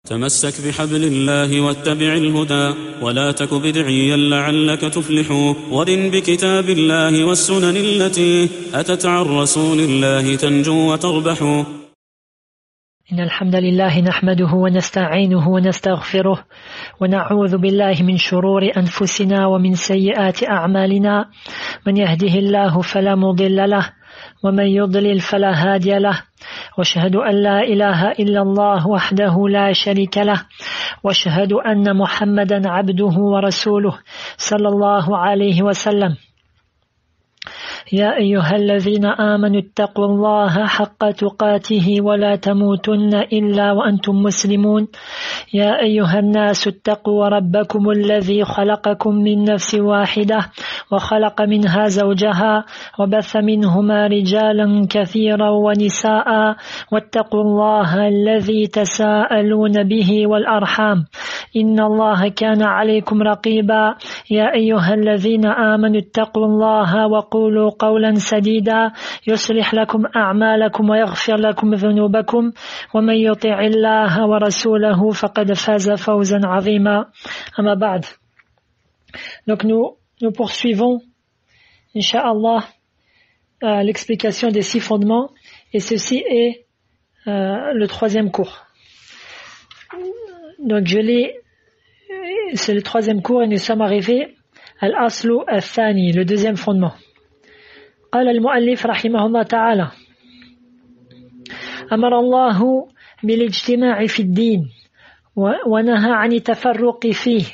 تمسك بحبل الله واتبع الهدى ولا تك بدعيا لعلك تفلح ورن بكتاب الله والسنن التي أتت عن رسول الله تنجو وتربح. إن الحمد لله نحمده ونستعينه ونستغفره ونعوذ بالله من شرور أنفسنا ومن سيئات أعمالنا من يهده الله فلا مضل له ومن يضلل فلا هادي له واشهد أن لا إله إلا الله وحده لا شريك له واشهد أن محمدا عبده ورسوله صلى الله عليه وسلم. يا أيها الذين آمنوا اتقوا الله حق تقاته ولا تموتن إلا وأنتم مسلمون. يا أيها الناس اتقوا ربكم الذي خلقكم من نفس واحدة وخلق منها زوجها وبث منهما رجالا كثيرا ونساء واتقوا الله الذي تساءلون به والأرحام إن الله كان عليكم رقيبا. يا أيها الذين آمنوا اتقوا الله وقولوا قولا سديدا يصلح لكم أعمالكم ويغفر لكم ذنوبكم ومن يطع الله ورسوله فقد فاز فوزا عظيما. أما بعد. Donc nous poursuivons, Inch'Allah, l'explication des 6 fondements, et ceci est le 3e cours. Donc c'est le 3e cours et nous sommes arrivés à l'aslu al-thani, le 2e fondement. قال المؤلف رحمه الله تعالى: أمر الله بالاجتماع في الدين ونهى عن التفرق فيه،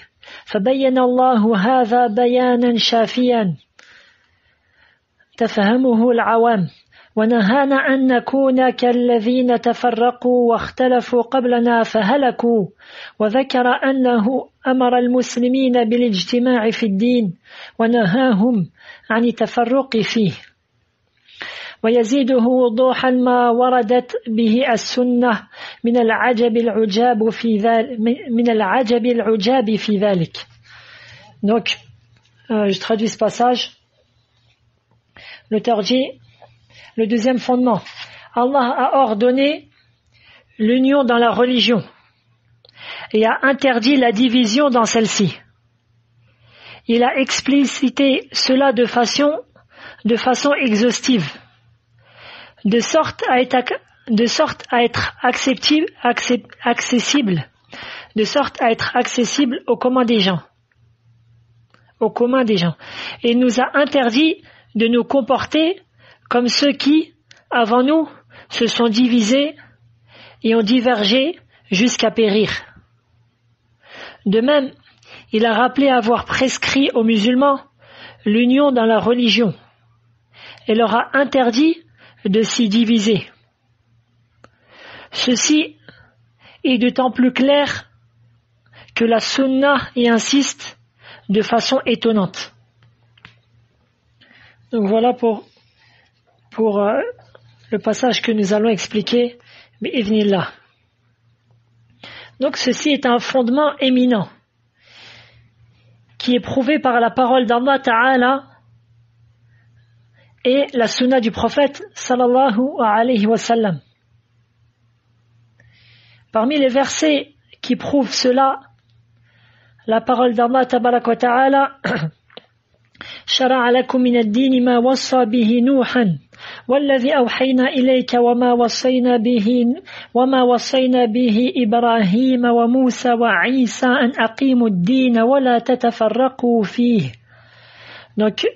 فبين الله هذا بيانا شافيا تفهمه العوام، ونهانا أن نكون كالذين تفرقوا واختلفوا قبلنا فهلكوا، وذكر أنه أمر المسلمين بالاجتماع في الدين ونهاهم عن التفرق فيه، ويزيده وضوحا ما وردت به السنة من العجب العجاب في ذلك. Donc, je traduis ce passage. L'auteur dit: le 2e fondement, Allah a ordonné l'union dans la religion et a interdit la division dans celle-ci. Il a explicité cela de façon exhaustive, de sorte à être accessible au commun des gens. Et il nous a interdit de nous comporter comme ceux qui, avant nous, se sont divisés et ont divergé jusqu'à périr. De même, il a rappelé avoir prescrit aux musulmans l'union dans la religion et leur a interdit de s'y diviser. Ceci est d'autant plus clair que la sunna y insiste de façon étonnante. Donc voilà pour le passage que nous allons expliquer, bi'idhnillah. Donc ceci est un fondement éminent qui est prouvé par la parole d'Allah Ta'ala et la sunna du prophète sallallahu alayhi wa sallam. Parmi les versets qui prouvent cela, la parole d'Allah Tabarak wa Ta'ala: شرع لكم من الدين ما وصى به نوحا والذي أوحينا إليك وما وصينا به إبراهيم وموسى وعيسى أن أقيموا الدين ولا تتفرقوا فيه. Donc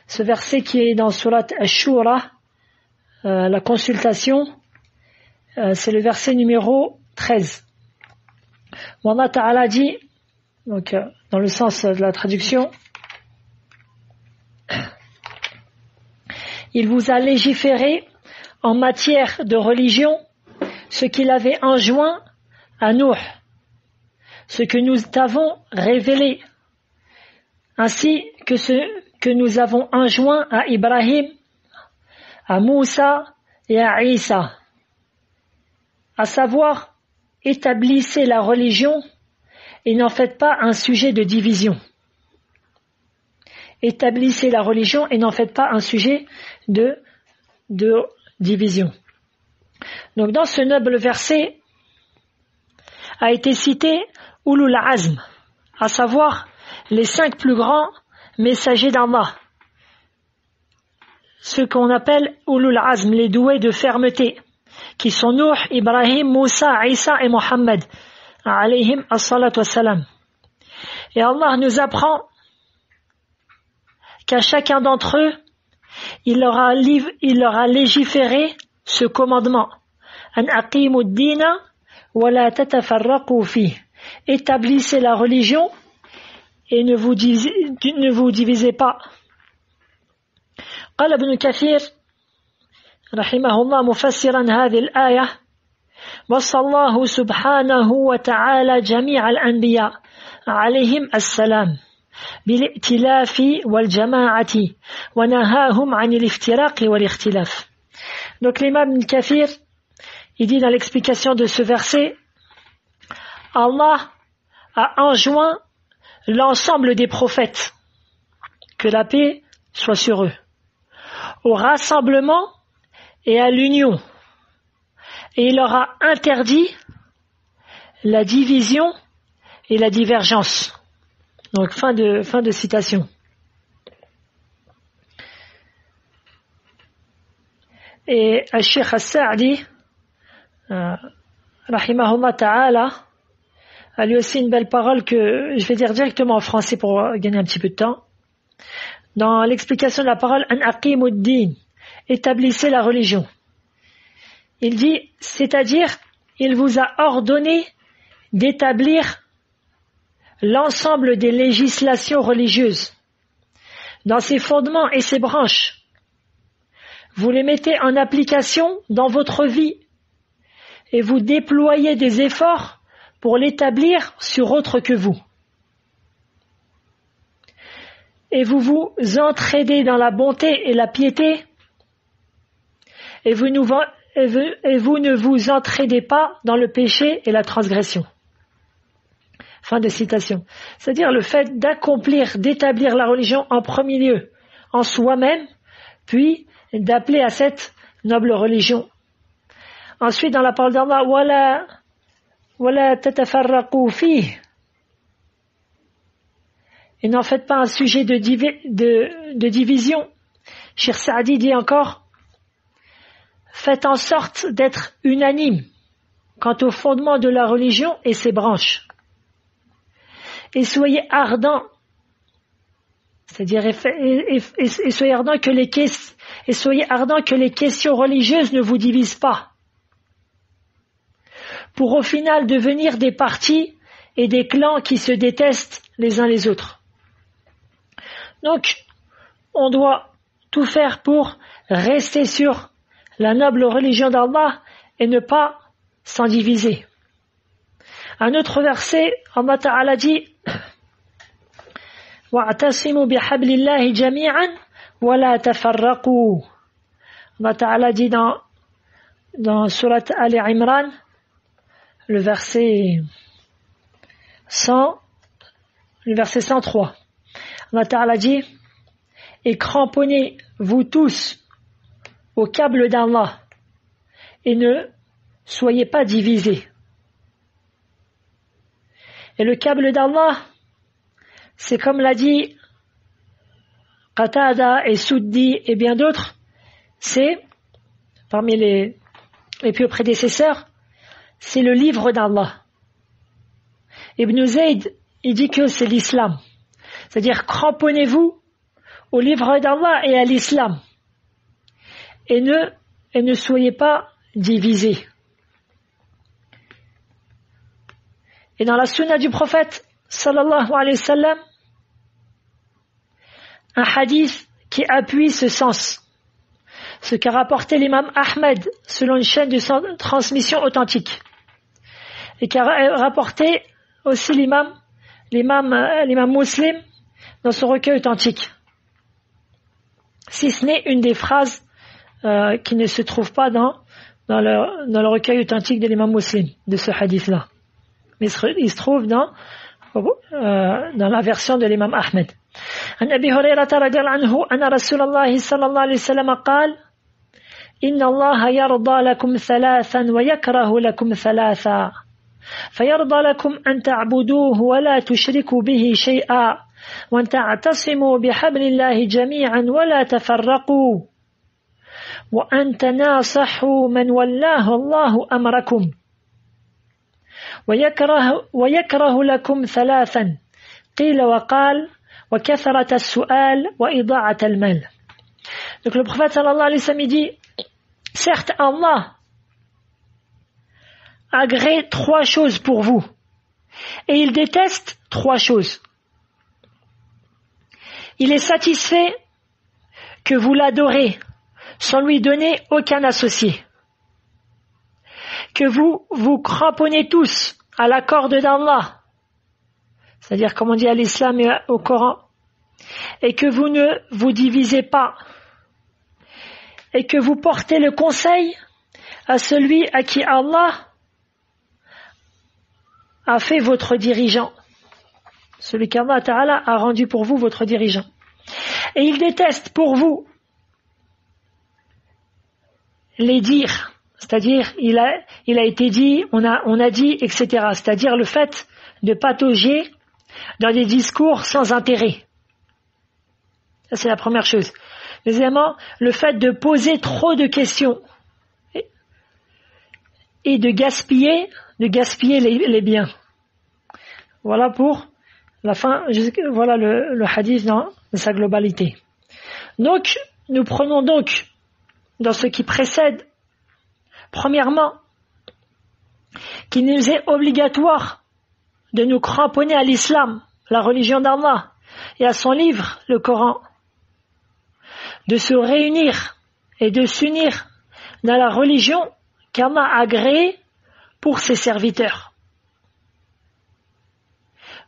ce verset qui est dans Surat Ash-Shura, la consultation, c'est le verset numéro 13. Où Allah Ta'ala dit, donc dans le sens de la traduction: il vous a légiféré en matière de religion ce qu'il avait enjoint à Nuh, ce que nous t'avons révélé, ainsi que ce que nous avons enjoint à Ibrahim, à Moussa et à Isa, à savoir, établissez la religion et n'en faites pas un sujet de division. Établissez la religion et n'en faites pas un sujet de division. Donc dans ce noble verset, a été cité Ulul Azm, à savoir les 5 plus grands messagers d'Allah. Ceux qu'on appelle Ulul Azm, les doués de fermeté, qui sont Nuh, Ibrahim, Moussa, Isa et Mohammed, alayhim as-salatu was-salam. Et Allah nous apprend qu'à chacun d'entre eux, il leur a légiféré ce commandement. An aqimu ad-dina wa la tatafarraqu fihi. Établissez la religion et ne vous divisez pas. قال ابن كثير رحمه الله مفسرا هذه الآية وصى الله سبحانه وتعالى جميع الأنبياء عليهم السلام بالائتلاف والجماعة ونهاهم عن الافتراق والاختلاف. Donc l'imam Ibn Kathir, il dit dans l'explication de ce verset, Allah a enjoint l'ensemble des prophètes, que la paix soit sur eux, au rassemblement et à l'union. Et il leur a interdit la division et la divergence. Donc fin de citation. Et Al-Sheikh As-Sa'di, rahimahullah ta'ala, a lui aussi une belle parole que je vais dire directement en français pour gagner un petit peu de temps. Dans l'explication de la parole An aqimu ad-din, établissez la religion. Il dit, c'est-à-dire, il vous a ordonné d'établir l'ensemble des législations religieuses dans ses fondements et ses branches. Vous les mettez en application dans votre vie et vous déployez des efforts pour l'établir sur autre que vous. Et vous vous entraidez dans la bonté et la piété et vous ne vous entraidez pas dans le péché et la transgression. Fin de citation. C'est-à-dire le fait d'établir la religion en premier lieu en soi-même, puis d'appeler à cette noble religion. Ensuite, dans la parole d'Allah, wala tatafarraqu fihi. Et n'en faites pas un sujet de division. Cheikh Saadi dit encore, faites en sorte d'être unanime quant au fondement de la religion et ses branches. Et soyez ardents, c'est-à-dire et soyez ardents que les questions religieuses ne vous divisent pas, pour au final devenir des partis et des clans qui se détestent les uns les autres. Donc, on doit tout faire pour rester sur la noble religion d'Allah et ne pas s'en diviser. Un autre verset, Allah Ta'ala dit وَاعْتَصِمُوا بِحَبْلِ اللَّهِ جَمِيعًا وَلَا تَفَرَّقُوا. Allah Ta'ala dit dans Surat Ali Imran, le verset 103. Allah Ta'ala dit, et cramponnez-vous tous au câble d'Allah et ne soyez pas divisés. Et le câble d'Allah, c'est comme l'a dit Qatada et Souddi et bien d'autres, c'est, parmi les plus prédécesseurs, c'est le livre d'Allah. Ibn Zayd, il dit que c'est l'islam. C'est-à-dire, cramponnez-vous au livre d'Allah et à l'islam. Et ne soyez pas divisés. Et dans la sunna du prophète, sallallahu alayhi wa sallam, un hadith qui appuie ce sens. Ce qu'a rapporté l'imam Ahmed selon une chaîne de transmission authentique. Et qu'a rapporté aussi l'imam Muslim dans son recueil authentique. Si ce n'est une des phrases qui ne se trouve pas dans le recueil authentique de l'imam Muslim, de ce hadith-là. Mais il se trouve dans la version de l'imam Ahmed. عن أبي هريرة رضي الله عنه أن رسول الله صلى الله عليه وسلم قال إن الله يرضى لكم ثلاثا ويكره لكم ثلاثا فيرضى لكم أن تعبدوه ولا تشركوا به شيئا وأن تعتصموا بحبل الله جميعا ولا تفرقوا وأن تناصحوا من ولاه الله أمركم ويكره لكم ثلاثا قيل وقال وكثرة السؤال وإضاعة المال. Donc le prophète sallallahu alayhi wa sallam dit, certes Allah agrée 3 choses pour vous et il déteste 3 choses. Il est satisfait que vous l'adorez sans lui donner aucun associé, que vous vous cramponnez tous à la corde d'Allah, c'est-à-dire comme on dit à l'islam et au Coran, et que vous ne vous divisez pas, et que vous portez le conseil à celui à qui Allah a fait votre dirigeant, celui qu'Allah Ta'ala a rendu pour vous votre dirigeant. Et il déteste pour vous les dires, c'est-à-dire il a été dit, on a dit, etc. C'est-à-dire le fait de patauger dans des discours sans intérêt. Ça c'est la première chose. Deuxièmement, le fait de poser trop de questions et de gaspiller les biens. Voilà pour la fin, voilà le hadith dans sa globalité. Donc, nous prenons donc dans ce qui précède, premièrement, qu'il nous est obligatoire de nous cramponner à l'islam, la religion d'Allah, et à son livre, le Coran, de se réunir et de s'unir dans la religion qu'Allah a agréée pour ses serviteurs.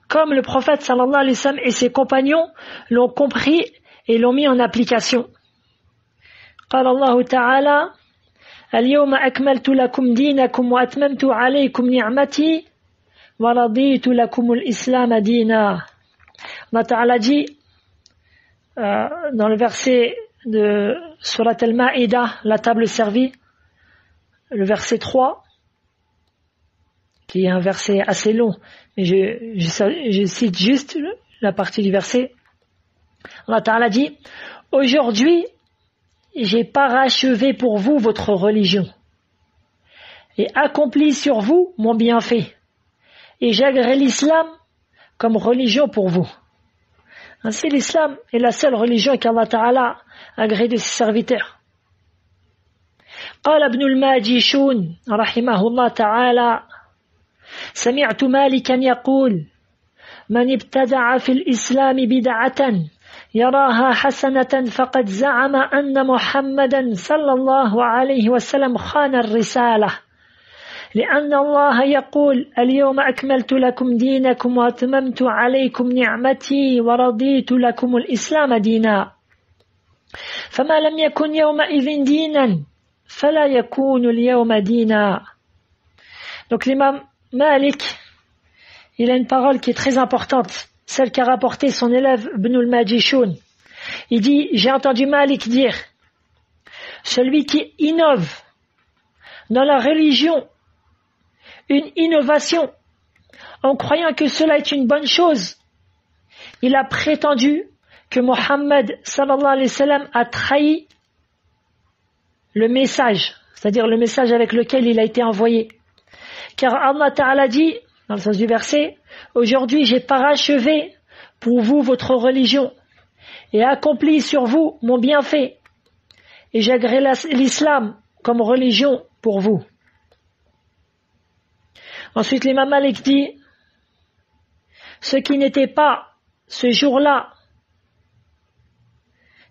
Comme le prophète sallallahu alayhi wa sallam et ses compagnons l'ont compris et l'ont mis en application. قال الله تعالى اليوم أكملت لكم دينكم وأتممت عليكم نعمتي ورضيت لكم الإسلام دينا. Allah Ta'ala dit dans le verset de Surat Al-Ma'idah, la table servie, le verset 3, qui est un verset assez long, mais je cite juste la partie du verset. Allah Ta'ala dit, aujourd'hui, j'ai parachevé pour vous votre religion et accompli sur vous mon bienfait et j'agrée l'islam comme religion pour vous. Ainsi l'islam est la seule religion qu'Allah Ta'ala agrée de ses serviteurs. قال ابن الماجشون رحمه الله تعالى سمعت مالكا يقول من ابتدع في الإسلام بدعة يراها حسنة فقد زعم أن محمدا صلى الله عليه وسلم خان الرسالة لأن الله يقول اليوم أكملت لكم دينكم وأتممت عليكم نعمتي ورضيت لكم الإسلام دينا فما لم يكن يومئذ دينا فلا يكون اليوم دينا. Donc l'imam Malik, il a une parole qui est très importante, celle qu'a rapporté son élève Ibn al-Majishun. Il dit, j'ai entendu Malik dire, celui qui innove dans la religion une innovation en croyant que cela est une bonne chose, il a prétendu que Mohammed sallallahu alayhi wa sallam a trahi le message, c'est-à-dire le message avec lequel il a été envoyé. Car Allah Ta'ala dit, dans le sens du verset, aujourd'hui j'ai parachevé pour vous votre religion et accompli sur vous mon bienfait et j'agrée l'islam comme religion pour vous. Ensuite l'imam Malik dit, ce qui n'était pas ce jour-là,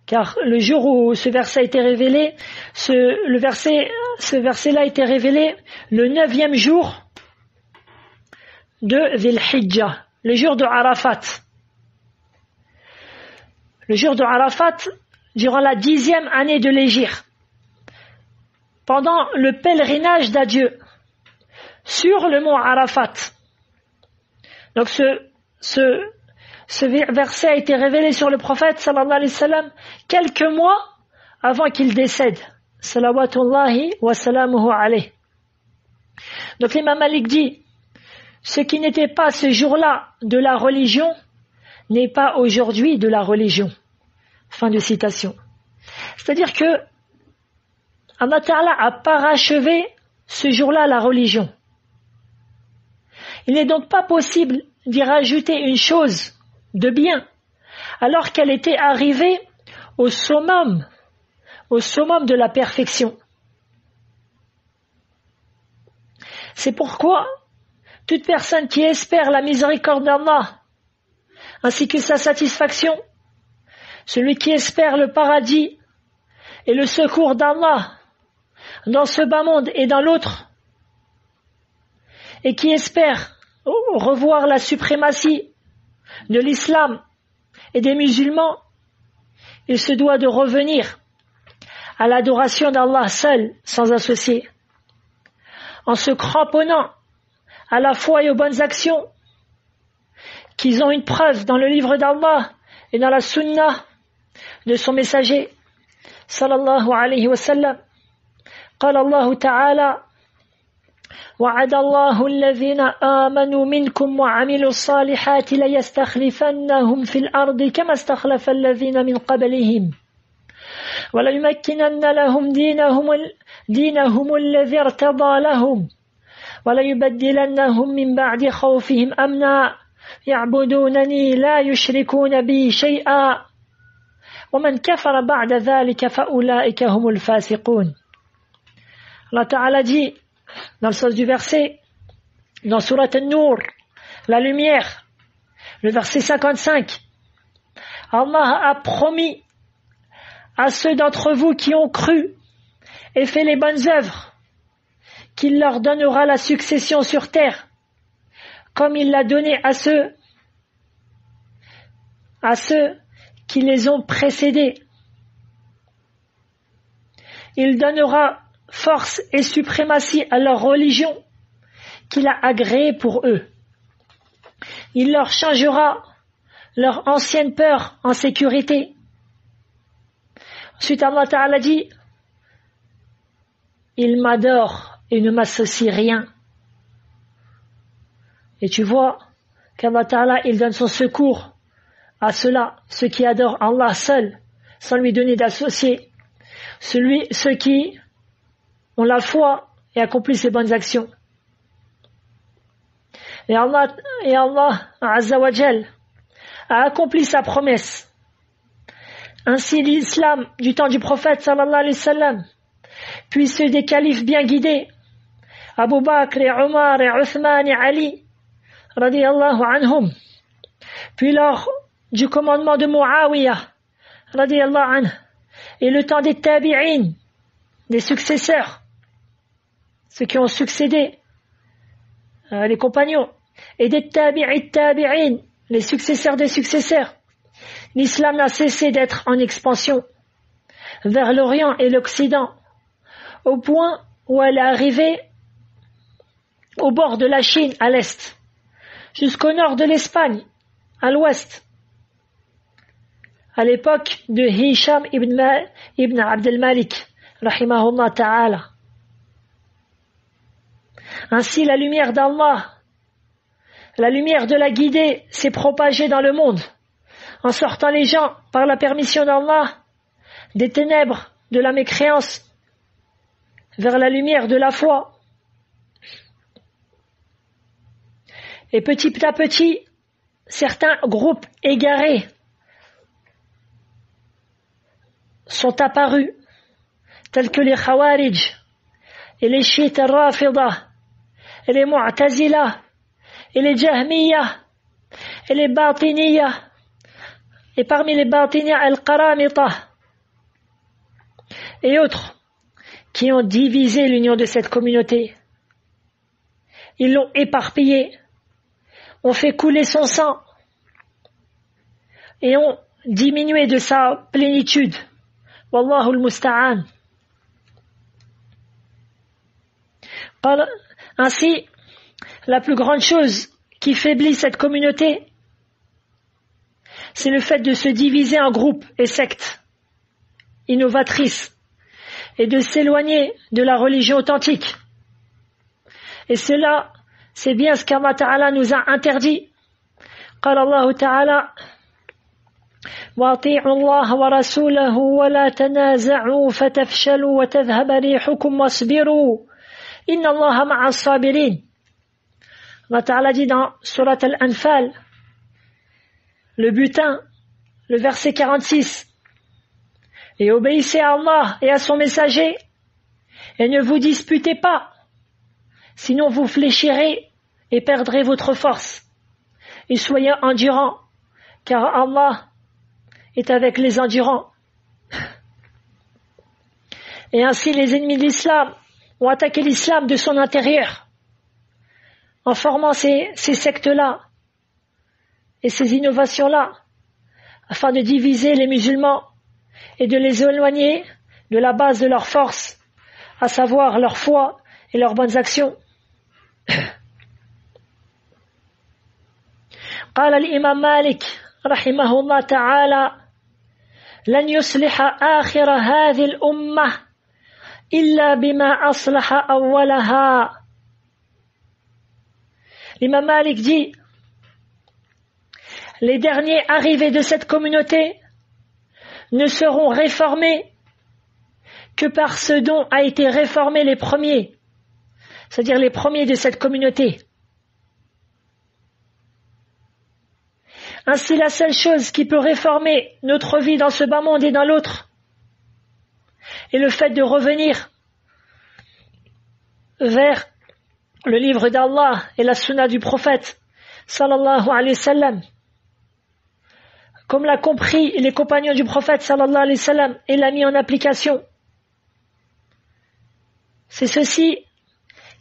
car le jour où ce verset a été révélé, ce verset-là a été révélé le 9e jour de Dhil Hijjah, le jour de Arafat. Le jour de Arafat, durant la 10e année de l'Hégire, pendant le pèlerinage d'adieu sur le mont Arafat. Donc ce verset a été révélé sur le prophète sallallahu alayhi wa sallam quelques mois avant qu'il décède. Salawatullahi wa salamuhu alayh. Donc l'imam Malik dit, ce qui n'était pas ce jour-là de la religion n'est pas aujourd'hui de la religion. Fin de citation. C'est-à-dire que Allah Ta'ala a parachevé ce jour-là la religion. Il n'est donc pas possible d'y rajouter une chose de bien alors qu'elle était arrivée au summum de la perfection. C'est pourquoi toute personne qui espère la miséricorde d'Allah ainsi que sa satisfaction, celui qui espère le paradis et le secours d'Allah dans ce bas monde et dans l'autre, et qui espère revoir la suprématie de l'islam et des musulmans, il se doit de revenir à l'adoration d'Allah seul, sans associé, en se cramponnant à la foi et aux bonnes actions, qu'ils ont une preuve dans le livre d'Allah et dans la sunna de son messager, sallallahu alayhi wa sallam. قال الله تعالى وعد الله الذين آمنوا منكم وعملوا الصالحات ليستخلفنهم في الأرض كما استخلف الذين من قبلهم وليمكنن لهم دينهم الذي ارتضى لهم وليبدلنهم من بعد خوفهم أمنا يعبدونني لا يشركون بي شيئا ومن كفر بعد ذلك فأولئك هم الفاسقون. Allah Ta'ala dit, dans le sens du verset, dans Surat An-Nur, la lumière, le verset 55, Allah a promis à ceux d'entre vous qui ont cru et fait les bonnes œuvres qu'il leur donnera la succession sur terre, comme il l'a donné à ceux qui les ont précédés. Il donnera force et suprématie à leur religion qu'il a agréée pour eux. Il leur changera leur ancienne peur en sécurité. Ensuite, Allah Ta'ala dit, il m'adore et ne m'associe rien. Et tu vois qu'Allah Ta'ala, il donne son secours à ceux-là, ceux qui adorent Allah seul, sans lui donner d'associé. Ceux qui ont la foi et accomplissent les bonnes actions. Et Allah Azza wa Jal a accompli sa promesse. Ainsi l'islam du temps du prophète sallallahu alayhi wa sallam, puis ceux des califes bien guidés, Abu Bakr et Omar et Uthman et Ali, radiyallahu anhum, puis lors du commandement de Muawiyah, radiyallahu anhu, et le temps des tabi'in, des successeurs, ceux qui ont succédé, les compagnons, et des tabi'in, les successeurs des successeurs. L'islam n'a cessé d'être en expansion vers l'Orient et l'Occident, au point où elle est arrivée au bord de la Chine à l'est, jusqu'au nord de l'Espagne à l'ouest, à l'époque de Hisham ibn Abd al-Malik, rahimahullah ta'ala. Ainsi, la lumière d'Allah, la lumière de la guidée s'est propagée dans le monde, en sortant les gens, par la permission d'Allah, des ténèbres de la mécréance vers la lumière de la foi. Et petit à petit, certains groupes égarés sont apparus, tels que les Khawarij, et les Chiites Rafida, et les Mu'tazila, et les Jahmiya, et les Batiniya, et parmi les Batiniya Al-Qaramita, et autres, qui ont divisé l'union de cette communauté. Ils l'ont éparpillée, ont fait couler son sang, et ont diminué de sa plénitude. Wallahu al-musta'an. Ainsi, la plus grande chose qui faiblit cette communauté, c'est le fait de se diviser en groupes et sectes innovatrices et de s'éloigner de la religion authentique. Et cela c'est bien ce qu'Allah Ta'ala nous a interdit. قال الله تعالى وأطيعوا الله ورسوله ولا تنازعوا فتفشلوا وتذهب ريحكم واصبروا إن الله مع الصابرين. Allah Ta'ala dit dans Surat Al-Anfal, le butin, le verset 46, et obéissez à Allah et à son messager et ne vous disputez pas, sinon vous fléchirez et perdrez votre force. Et soyez endurants, car Allah est avec les endurants. Et ainsi les ennemis de l'islam ont attaqué l'islam de son intérieur, en formant ces sectes-là et ces innovations-là, afin de diviser les musulmans et de les éloigner de la base de leur force, à savoir leur foi et leurs bonnes actions. قال الإمام مالك رحمه الله تعالى لن يصلح آخر هذه الأمة إلا بما أصلح أولها. L'imam Malik dit, les derniers arrivés de cette communauté ne seront réformés que par ce dont a été réformé les premiers, c'est-à-dire les premiers de cette communauté. Ainsi, la seule chose qui peut réformer notre vie dans ce bas monde et dans l'autre est le fait de revenir vers le livre d'Allah et la sunna du prophète sallallahu alayhi wa sallam, comme l'a compris les compagnons du prophète sallallahu alayhi wa sallam et l'a mis en application. C'est ceci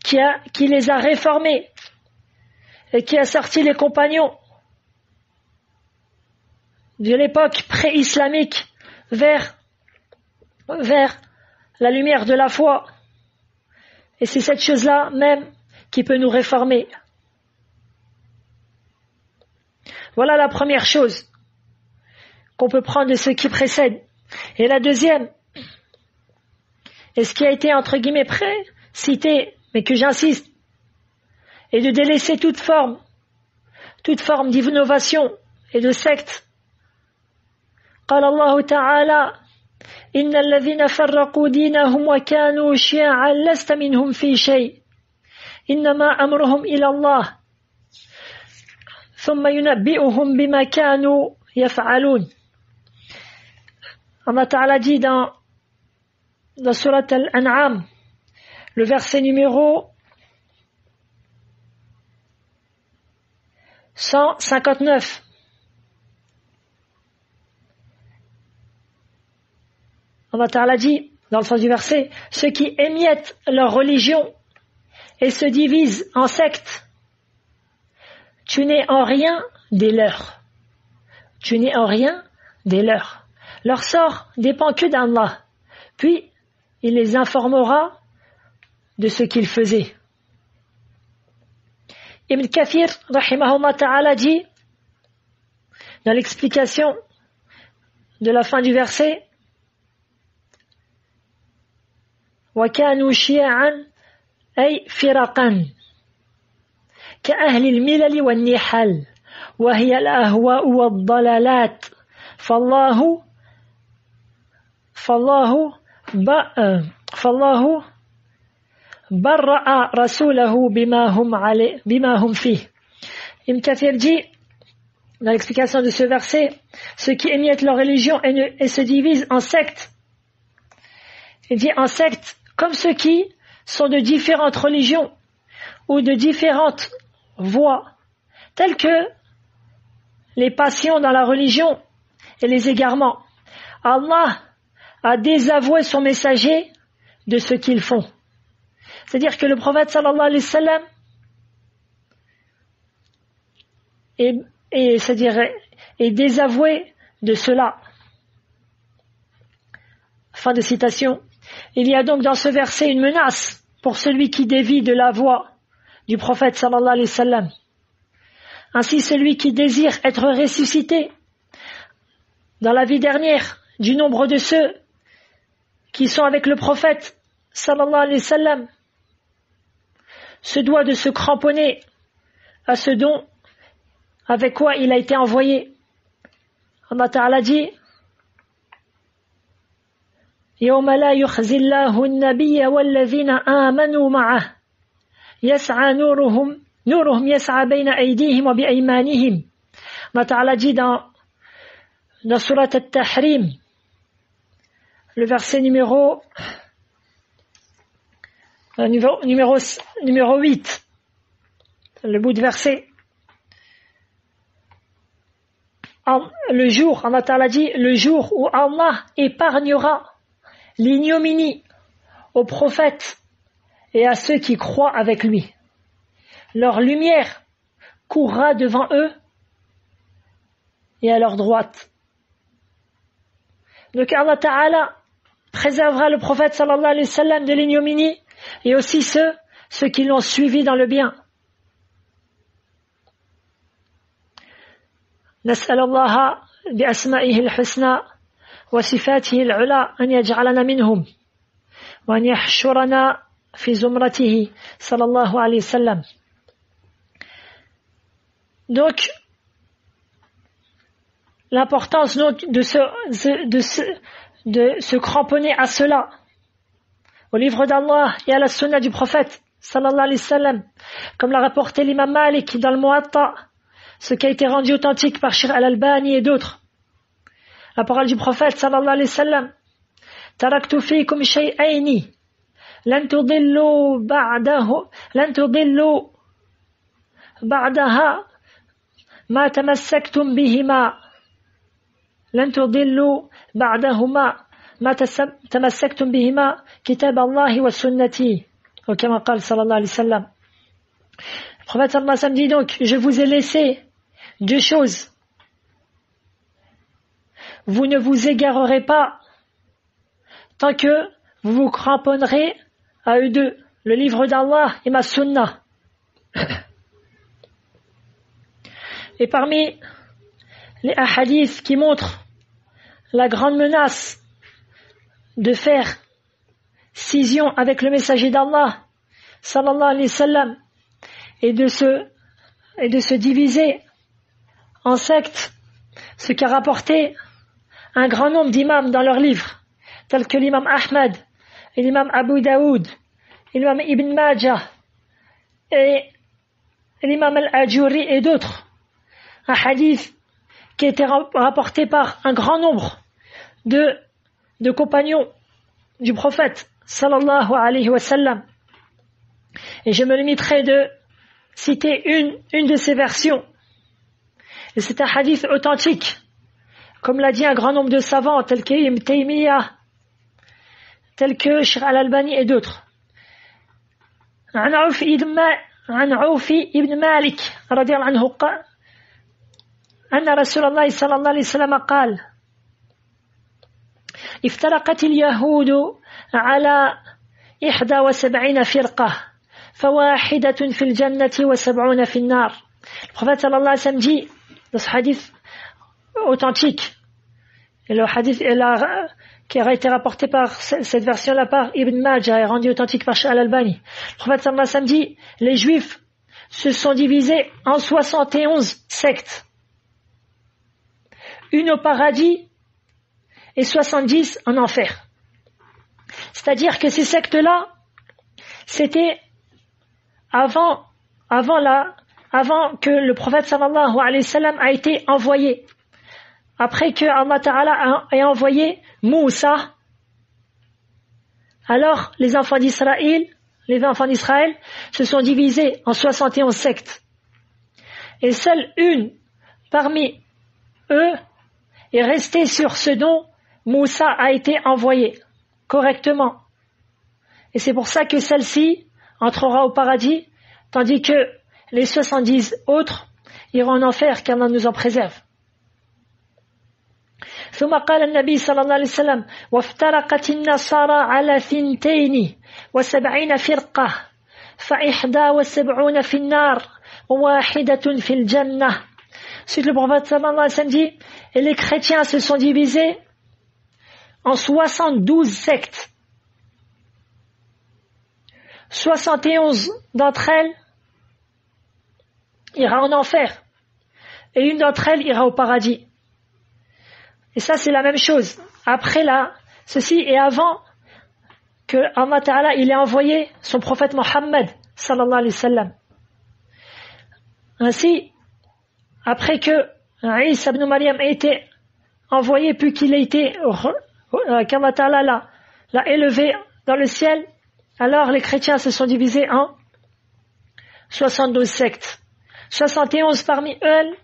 qui les a réformés et qui a sorti les compagnons de l'époque pré-islamique vers la lumière de la foi. Et c'est cette chose-là même qui peut nous réformer. Voilà la première chose qu'on peut prendre de ce qui précède. Et la deuxième, et ce qui a été entre guillemets cité, mais que j'insiste, est de délaisser toute forme d'innovation et de secte. قال الله تعالى إن الذين فرقوا دينهم وكانوا شيعا لست منهم في شيء إنما أمرهم إلى الله ثم ينبئهم بما كانوا يفعلون. Allah Ta'ala dit dans Surat Al-An'am, le verset numéro 159. Allah Ta'ala dit, dans le sens du verset, ceux qui émiettent leur religion et se divisent en sectes, tu n'es en rien des leurs. Tu n'es en rien des leurs. Leur sort dépend que d'Allah. Puis, il les informera de ce qu'ils faisaient. Ibn Kathir, rahimahullah ta'ala, dit, dans l'explication de la fin du verset, وكانوا شيعا أي فرقا كأهل الملل والنحل وهي الأهواء والضلالات فالله برأ رسوله بما هم فيه. Ibn Kathir dit, dans l'explication de ce verset, ceux qui émiettent leur religion et se divisent en sectes, il dit en sectes, comme ceux qui sont de différentes religions ou de différentes voies, telles que les passions dans la religion et les égarements. Allah a désavoué son messager de ce qu'ils font. C'est-à-dire que le prophète sallallahu alayhi wa sallam est désavoué de cela. Fin de citation. Il y a donc dans ce verset une menace pour celui qui dévie de la voie du prophète sallallahu alayhi wa sallam. Ainsi, celui qui désire être ressuscité dans la vie dernière du nombre de ceux qui sont avec le prophète sallallahu alayhi wa sallam se doit de se cramponner à ce don avec quoi il a été envoyé. Allah Ta'ala dit يوم لا يخزي الله النبي والذين آمنوا معه يسعى نورهم يسعى بين أيديهم وبأيمانهم. Allah Ta'ala dit dans Surat Al-Tahrim, le verset numéro 8, le bout de verset. Le jour, Allah Ta'ala dit, le jour où Allah épargnera l'ignominie aux prophètes et à ceux qui croient avec lui. Leur lumière courra devant eux et à leur droite. Donc Allah Ta'ala préservera le prophète sallallahu alayhi wa sallam de l'ignominie et aussi ceux qui l'ont suivi dans le bien. نسأل الله بأسمائه الحسنى وصفاته العلى أن يجعلنا منهم وأن يحشرنا في زمرته صلى الله عليه وسلم. Donc, l'importance de se cramponner à cela, au livre d'Allah et à la sunna du prophète sallallahu alayhi wa sallam, comme l'a rapporté l'imam Malik dans le Muwatta, ce qui a été rendu authentique par Sheikh Al-Albani et d'autres. La parole du prophète sallallahu alayhi wa sallam: taraktu fikum shay'ayni lan tudillu ba'daha ma tamassaktum bihima lan tudillu ba'dahuma ma tamassaktum bihima kitab Allah wa sunnati, ou kama qala sallallahu alayhi wa sallam. Le prophète sallallahu alayhi wa sallam dit donc: je vous ai laissé deux choses. Vous ne vous égarerez pas tant que vous vous cramponnerez à eux deux, le livre d'Allah et ma sunna. Et parmi les hadiths qui montrent la grande menace de faire scission avec le messager d'Allah sallallahu alayhi wa sallam et de se diviser en sectes, ce qu'a rapporté un grand nombre d'imams dans leurs livres, tels que l'imam Ahmad, et l'imam Abu Daoud, et l'imam Ibn Majah, et l'imam Al-Ajuri et d'autres. Un hadith qui a été rapporté par un grand nombre de compagnons du prophète sallallahu alayhi wa sallam. Et je me limiterai de citer une de ces versions. Et c'est un hadith authentique, comme l'a dit un grand nombre de savants, tels que Ibn Taymiyyah, tels que Sheikh Al-Albani et d'autres. عن عوف ابن مالك رضي الله عنه قال أن رسول الله صلى الله عليه وسلم قال: افترقت اليهود على 71 فرقة فواحدة في الجنة و70 في النار. Le prophète sallallahu alayhi wa sallam dit dans ce hadith authentique, et le hadith qui a été rapporté par cette version-là par Ibn Majah et rendu authentique par Sheikh Al-Albani. Le prophète sallallahu alayhi wa sallam dit: les juifs se sont divisés en 71 sectes, une au paradis et 70 en enfer. C'est-à-dire que ces sectes-là, c'était avant que le prophète sallallahu alayhi wa sallam a été envoyé. Après que Allah Ta'ala ait envoyé Moussa, alors les enfants d'Israël se sont divisés en 71 sectes. Et seule une parmi eux est restée sur ce dont Moussa a été envoyé correctement. Et c'est pour ça que celle-ci entrera au paradis, tandis que les 70 autres iront en enfer, qu'Allah nous en préserve. ثم قال النبي صلى الله عليه وسلم: وافترقت النصارى على 72 فرقة ف71 في النار وواحدة في الجنة. Ensuite le prophète sallallahu alayhi wa sallam dit: et les chrétiens se sont divisés en 72 sectes, 71 d'entre elles ira en enfer et une d'entre elles ira au paradis. Et ça c'est la même chose. Après là, ceci est avant que Allah Ta'ala il ait envoyé son prophète Mohammed sallallahu alayhi wa sallam. Ainsi, après que Isa ibn Maryam ait été envoyé puis qu'il ait été qu'Allah Ta'ala l'a élevé dans le ciel, alors les chrétiens se sont divisés en 72 sectes. 71 parmi eux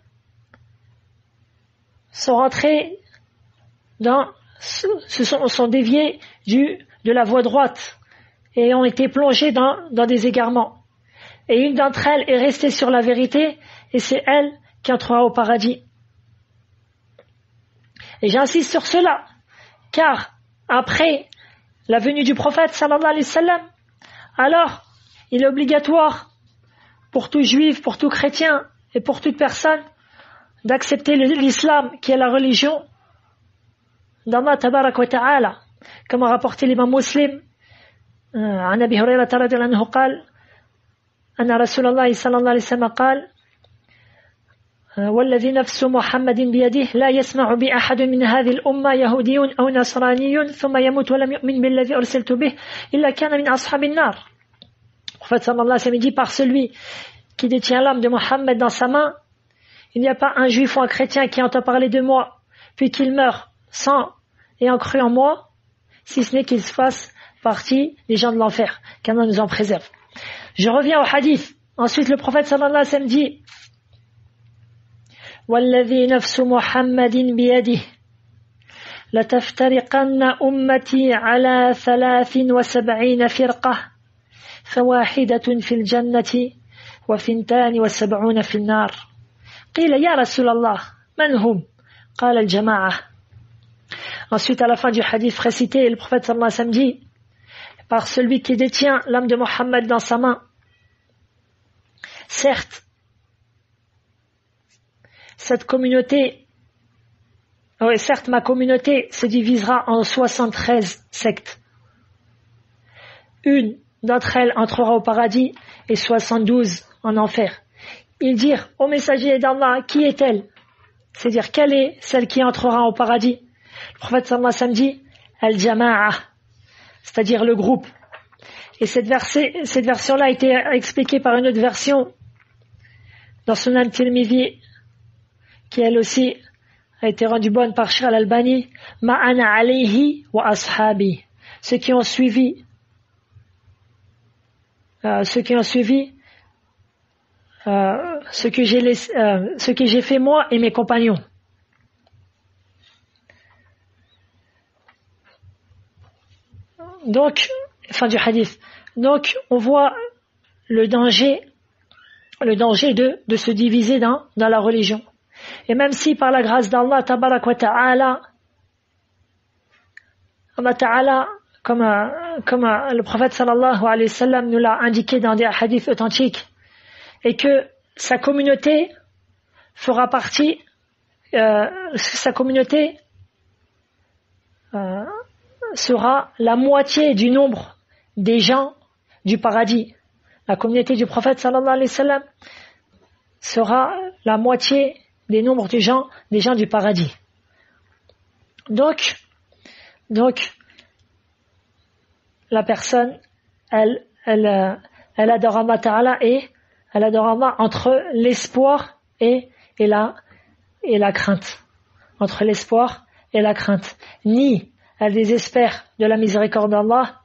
sont rentrés sont déviés de la voie droite et ont été plongés dans des égarements. Et une d'entre elles est restée sur la vérité et c'est elle qui entrera au paradis. Et j'insiste sur cela, car après la venue du prophète sallallahu alayhi wa sallam, alors il est obligatoire pour tout juif, pour tout chrétien et pour toute personne d'accepter l'islam qui est la religion d'Allah tabarak wa ta'ala, comme a rapporté l'imam Muslim عن أبي هريرة رضي الله عنه قال أن رسول الله صلى الله عليه وسلم قال والذي نفس محمد بيده لا يسمع بأحد من هذه الأمة يهودي أو نصراني ثم يموت ولم يؤمن بالذي أرسلت به إلا كان من أصحاب النار. Le prophète sallallahu alayhi wa sallam dit, par celui qui détient l'âme de Mohammed dans sa main, il n'y a pas un juif ou un chrétien qui entend parler de moi, puis qu'il meurt sans ayant cru en moi, si ce n'est qu'il se fasse partie des gens de l'enfer, qu'Allah nous en préserve. Je reviens au hadith. Ensuite, le prophète sallallahu alayhi wa sallam dit, والذي نفس محمد بيده لتفترقن أمتي على 73 فرقة فواحدة في الجنة و72 في النار قيل يا رسول الله من هم قال الجماعة. Ensuite, à la fin du hadith précité, le prophète sallallahu alayhi wa sallam dit, par celui qui détient l'âme de Mohammed dans sa main, certes, ma communauté se divisera en 73 sectes. Une d'entre elles entrera au paradis et 72 en enfer. Ils dirent au messager d'Allah, qui est-elle? C'est-à-dire, quelle est celle qui entrera au paradis? Le prophète sallallahu alayhi wa sallam dit, Al-Jama'a, c'est-à-dire le groupe. Et cette version-là a été expliquée par une autre version dans Sunan Tirmidhi, qui elle aussi a été rendue bonne par Sheikh Al-Albani, Ma'ana alayhi wa ashabi. Ceux qui ont suivi ce que j'ai fait moi et mes compagnons. Donc, fin du hadith. Donc, on voit le danger de se diviser dans la religion. Et même si par la grâce d'Allah tabarak wa ta'ala, Allah ta'ala, comme le prophète sallallahu alayhi wa sallam nous l'a indiqué dans des hadiths authentiques, et que sa communauté fera partie, sera la moitié du nombre des gens du paradis. La communauté du prophète sallallahu alayhi wa sallam sera la moitié des nombres des gens du paradis. Donc, la personne, elle adore Allah Ta'ala et elle adore Allah entre l'espoir et la crainte. Entre l'espoir et la crainte. Ni elle désespère de la miséricorde d'Allah,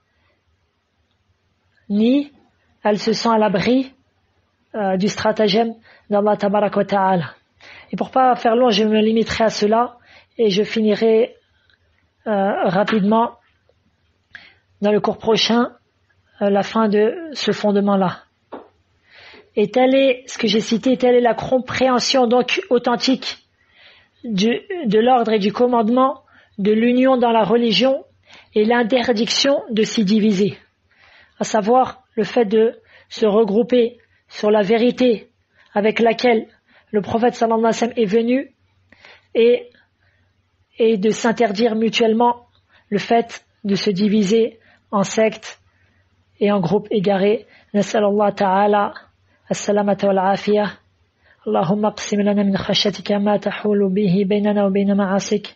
ni elle se sent à l'abri du stratagème d'Allah Tabarak wa Ta'ala. Et pour pas faire long, je me limiterai à cela et je finirai rapidement dans le cours prochain la fin de ce fondement-là. Et tel est ce que j'ai cité, telle est la compréhension donc authentique de l'ordre et du commandement de l'union dans la religion et l'interdiction de s'y diviser, à savoir le fait de se regrouper sur la vérité avec laquelle le prophète sallallahu alayhi wa sallam est venu et de s'interdire mutuellement le fait de se diviser en sectes et en groupe égaré. نسأل الله تعالى السلامة والعافية. اللهم اقسم لنا من خشيتك ما تحول به بيننا وبين معاصيك.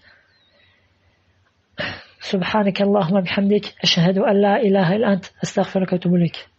سبحانك اللهم بحمدك أشهد أن لا إله إلا أنت أستغفرك وأتوب إليك.